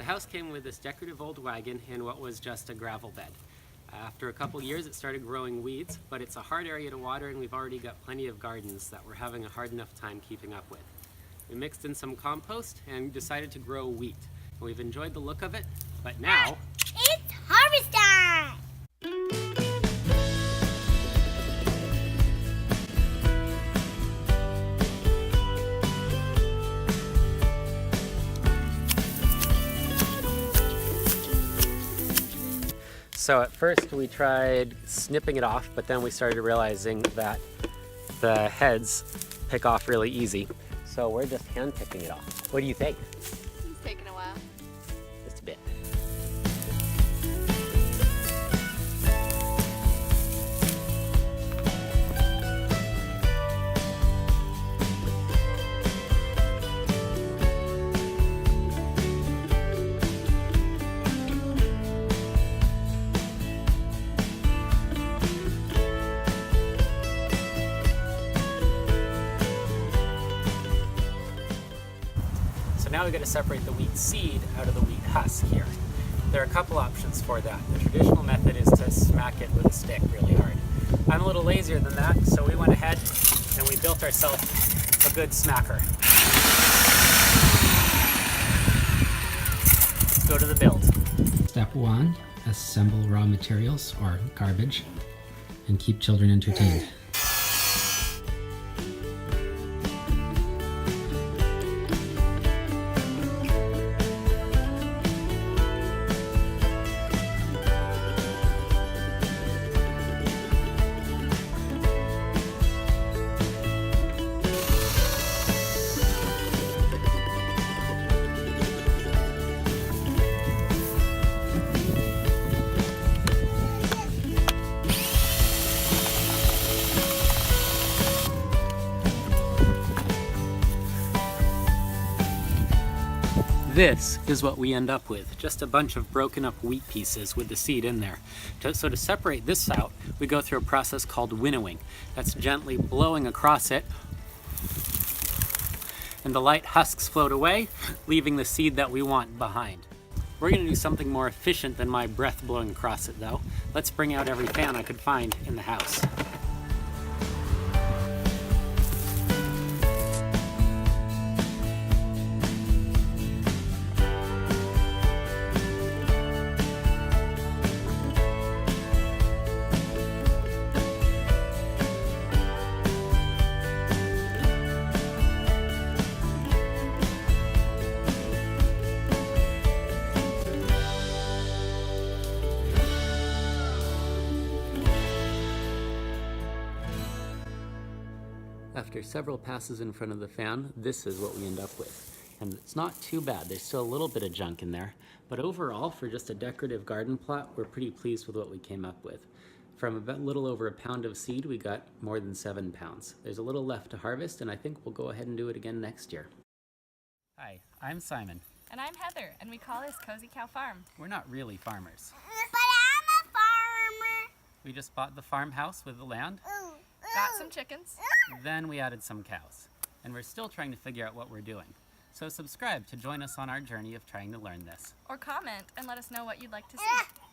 The house came with this decorative old wagon in what was just a gravel bed. After a couple years it started growing weeds, but it's a hard area to water and we've already got plenty of gardens that we're having a hard enough time keeping up with. We mixed in some compost and decided to grow wheat. We've enjoyed the look of it, but now... It's harvest time! So at first we tried snipping it off, but then we started realizing that the heads pick off really easy. So we're just hand picking it off. What do you think? It's taken a while. Just a bit. Now we've got to separate the wheat seed out of the wheat husk here. There are a couple options for that. The traditional method is to smack it with a stick really hard. I'm a little lazier than that, so we went ahead and we built ourselves a good smacker. Let's go to the build. Step 1, assemble raw materials or garbage and keep children entertained. This is what we end up with, just a bunch of broken up wheat pieces with the seed in there. So to separate this out, we go through a process called winnowing. That's gently blowing across it, and the light husks float away, leaving the seed that we want behind. We're going to do something more efficient than my breath blowing across it though. Let's bring out every fan I could find in the house. After several passes in front of the fan, this is what we end up with. And it's not too bad. There's still a little bit of junk in there. But overall, for just a decorative garden plot, we're pretty pleased with what we came up with. From a little over a pound of seed, we got more than 7 pounds. There's a little left to harvest, and I think we'll go ahead and do it again next year. Hi, I'm Simon. And I'm Heather, and we call this Cozy Cow Farm. We're not really farmers. But I'm a farmer! We just bought the farmhouse with the land. Got some chickens. Then we added some cows. And we're still trying to figure out what we're doing. So subscribe to join us on our journey of trying to learn this. Or comment and let us know what you'd like to see.